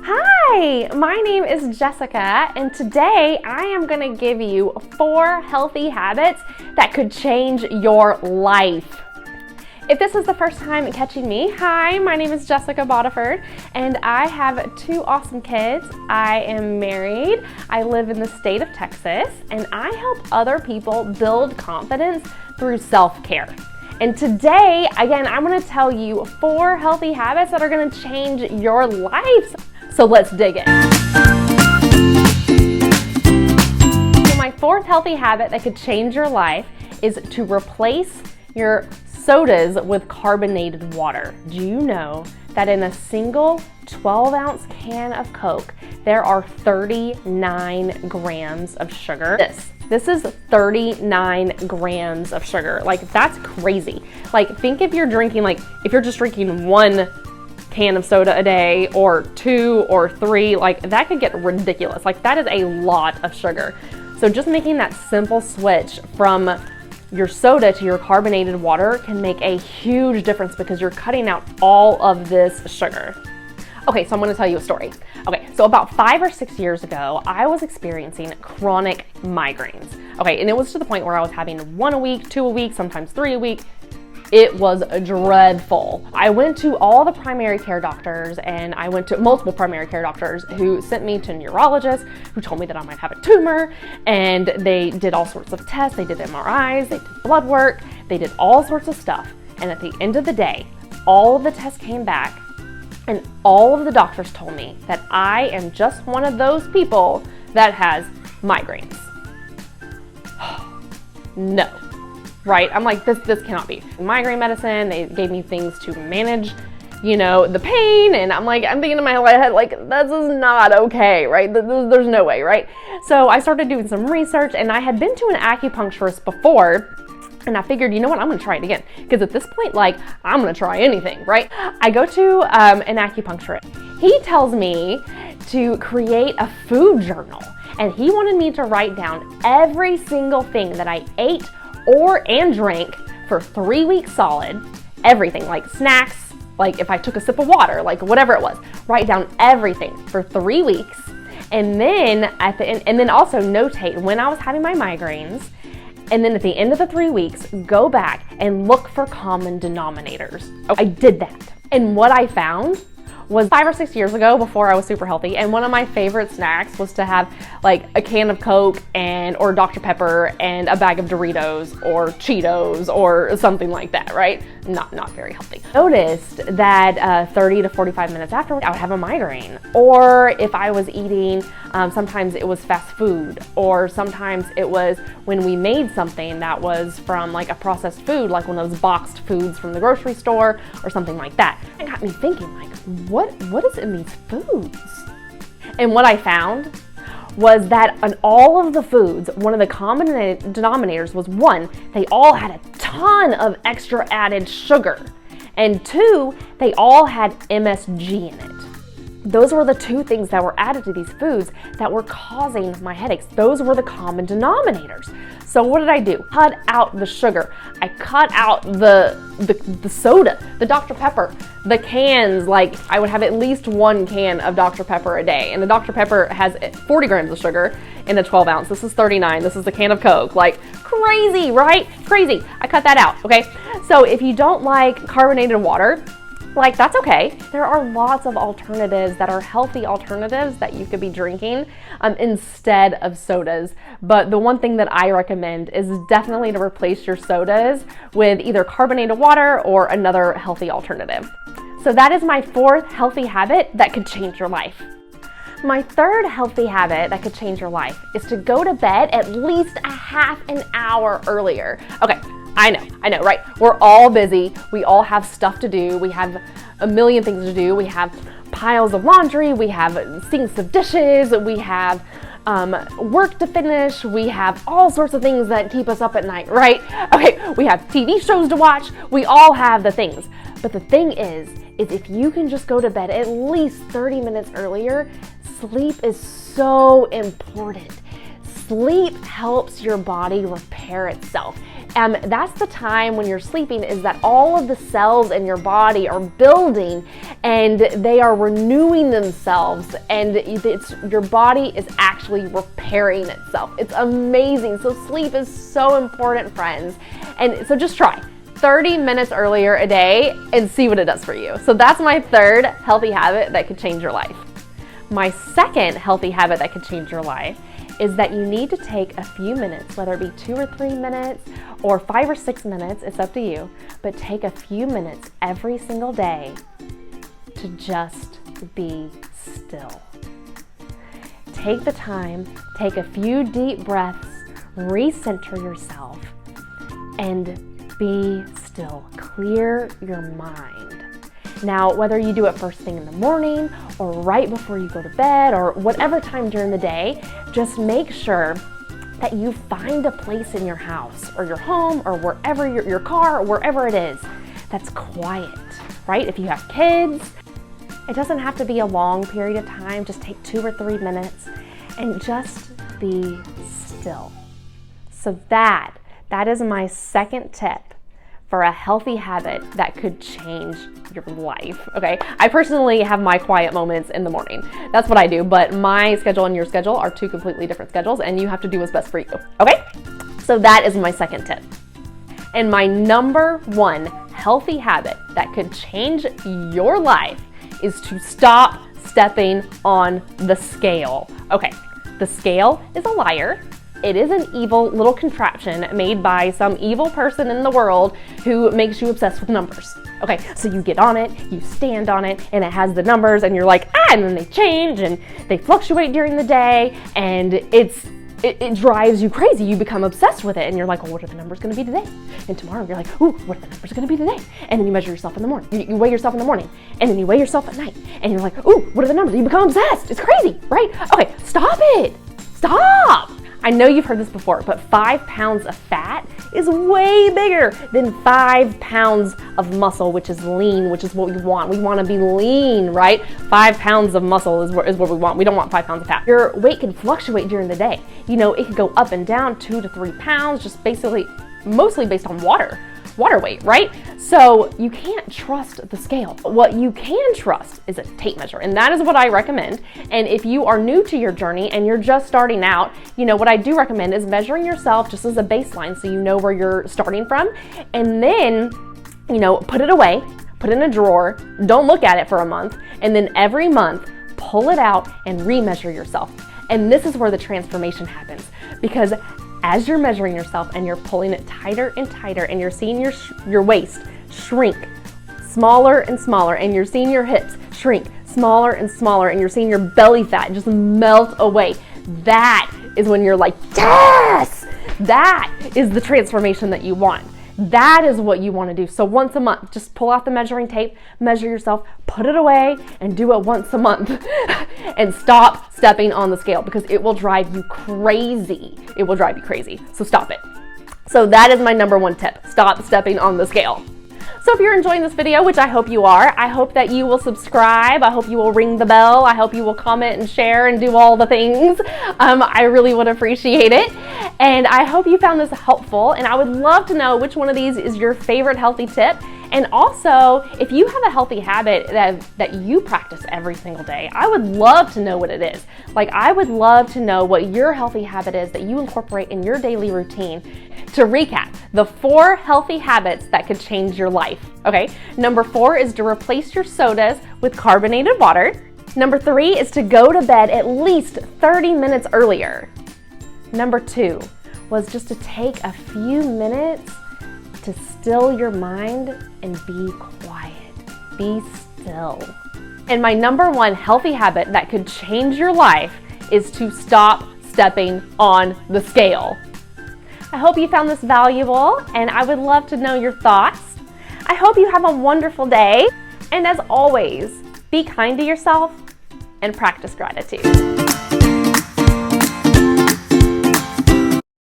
Hi, my name is Jessica, and today I am going to give you 4 healthy habits that could change your life. If this is the first time catching me, hi, my name is Jessica Bodiford, and I have 2 awesome kids. I am married, I live in the state of Texas, and I help other people build confidence through self-care. And today, again, I'm going to tell you 4 healthy habits that are going to change your life. So let's dig in. So my 4th healthy habit that could change your life is to replace your sodas with carbonated water. Do you know that in a single 12-ounce can of Coke, there are 39 grams of sugar? This is 39 grams of sugar. Like, that's crazy. Like, think if you're drinking, if you're just drinking 1 can of soda a day, or 2 or 3, like, that could get ridiculous. Like, that is a lot of sugar. So just making that simple switch from your soda to your carbonated water can make a huge difference because you're cutting out all of this sugar. Okay, so I'm gonna tell you a story. Okay, so about 5 or 6 years ago, I was experiencing chronic migraines. Okay, and it was to the point where I was having 1 a week, 2 a week, sometimes 3 a week. It was dreadful. I went to all the primary care doctors, and I went to multiple primary care doctors who sent me to neurologists who told me that I might have a tumor, and they did all sorts of tests. They did MRIs, they did blood work, they did all sorts of stuff. And at the end of the day, all of the tests came back, and all of the doctors told me that I am just one of those people that has migraines. No. Right? I'm like, this cannot be. Migraine medicine, they gave me things to manage, the pain, and I'm thinking in my head, this is not okay, right? There's no way, right? So I started doing some research, and I had been to an acupuncturist before, and I figured, you know what, I'm gonna try it again. Because at this point, I'm gonna try anything, right? I go to an acupuncturist. He tells me to create a food journal, and he wanted me to write down every single thing that I ate and drank for 3 weeks solid. Everything, like snacks, like if I took a sip of water, like whatever it was. Write down everything for 3 weeks, and then at the end, and then also notate when I was having my migraines. And then at the end of the 3 weeks, go back and look for common denominators. I did that. And what I found was 5 or 6 years ago, before I was super healthy, and one of my favorite snacks was to have a can of Coke or Dr. Pepper and a bag of Doritos or Cheetos or something like that, right? Not very healthy. Noticed that 30 to 45 minutes after, I would have a migraine. Or if I was eating, sometimes it was fast food, or sometimes it was when we made something that was from a processed food, like one of those boxed foods from the grocery store or something like that. It got me thinking, what is in these foods? And what I found was that on all of the foods, one of the common denominators was 1, they all had a ton of extra added sugar, and 2, they all had MSG in it. Those were the 2 things that were added to these foods that were causing my headaches. Those were the common denominators. So what did I do? Cut out the sugar. I cut out the soda, the Dr. Pepper, the cans. I would have at least 1 can of Dr. Pepper a day. And the Dr. Pepper has 40 grams of sugar in a 12 ounce. This is 39. This is the can of Coke. Crazy, right? Crazy. I cut that out, okay? So if you don't like carbonated water, that's okay. There are lots of alternatives that are healthy alternatives that you could be drinking instead of sodas. But the one thing that I recommend is definitely to replace your sodas with either carbonated water or another healthy alternative. So that is my 4th healthy habit that could change your life. My 3rd healthy habit that could change your life is to go to bed at least a half an hour earlier. Okay. I know, right? We're all busy. We all have stuff to do. We have a million things to do. We have piles of laundry. We have sinks of dishes. We have work to finish. We have all sorts of things that keep us up at night, right? Okay, we have TV shows to watch. We all have the things. But the thing is if you can just go to bed at least 30 minutes earlier, sleep is so important. Sleep helps your body repair itself. That's the time when you're sleeping is that all of the cells in your body are building and they are renewing themselves, and your body is actually repairing itself. It's amazing. So sleep is so important, friends. And so just try 30 minutes earlier a day and see what it does for you. So that's my third healthy habit that could change your life. My second healthy habit that could change your life is that you need to take a few minutes, whether it be 2 or 3 minutes or 5 or 6 minutes, it's up to you, but take a few minutes every single day to just be still. Take the time, take a few deep breaths, recenter yourself, and be still. Clear your mind. Now, whether you do it first thing in the morning or right before you go to bed or whatever time during the day, just make sure that you find a place in your house or your home or wherever your car or wherever it is that's quiet, right? If you have kids, it doesn't have to be a long period of time. Just take 2 or 3 minutes and just be still. So that is my second tip for a healthy habit that could change your life, okay? I personally have my quiet moments in the morning. That's what I do, but my schedule and your schedule are 2 completely different schedules, and you have to do what's best for you, okay? So that is my second tip. And my number 1 healthy habit that could change your life is to stop stepping on the scale. Okay, the scale is a liar. It is an evil little contraption made by some evil person in the world who makes you obsessed with numbers. Okay, so you get on it, you stand on it, and it has the numbers, and you're like, and then they change, and they fluctuate during the day, and it drives you crazy. You become obsessed with it, and you're like, well, what are the numbers gonna be today? And tomorrow you're like, ooh, what are the numbers gonna be today? And then you measure yourself in the morning. You weigh yourself in the morning, and then you weigh yourself at night, and you're like, ooh, what are the numbers? You become obsessed. It's crazy, right? Okay, stop it. Stop. I know you've heard this before, but 5 pounds of fat is way bigger than 5 pounds of muscle, which is lean, which is what we want. We want to be lean, right? 5 pounds of muscle is what we want. We don't want 5 pounds of fat. Your weight can fluctuate during the day. You know, it can go up and down 2 to 3 pounds, just basically, mostly based on water weight, right? So you can't trust the scale. What you can trust is a tape measure, and that is what I recommend. And if you are new to your journey and you're just starting out, you know, what I do recommend is measuring yourself just as a baseline so you know where you're starting from, and then, you know, put it away, put it in a drawer, don't look at it for a month, and then every month pull it out and remeasure yourself. And this is where the transformation happens, because as you're measuring yourself and you're pulling it tighter and tighter, and you're seeing your waist shrink smaller and smaller, and you're seeing your hips shrink smaller and smaller, and you're seeing your belly fat just melt away, that is when you're like, yes! That is the transformation that you want. That is what you want to do. So once a month, just pull out the measuring tape, measure yourself, put it away, and do it once a month. And stop stepping on the scale, because it will drive you crazy. It will drive you crazy. So stop it. So that is my number 1 tip. Stop stepping on the scale. So if you're enjoying this video, which I hope you are, I hope that you will subscribe. I hope you will ring the bell. I hope you will comment and share and do all the things. I really would appreciate it. And I hope you found this helpful. And I would love to know which one of these is your favorite healthy tip. And also, if you have a healthy habit that you practice every single day, I would love to know what it is. Like, I would love to know what your healthy habit is that you incorporate in your daily routine. To recap, the 4 healthy habits that could change your life, okay? Number 4 is to replace your sodas with carbonated water. Number 3 is to go to bed at least 30 minutes earlier. Number 2 was just to take a few minutes to still your mind and be quiet. Be still. And my number 1 healthy habit that could change your life is to stop stepping on the scale. I hope you found this valuable, and I would love to know your thoughts. I hope you have a wonderful day. And as always, be kind to yourself and practice gratitude.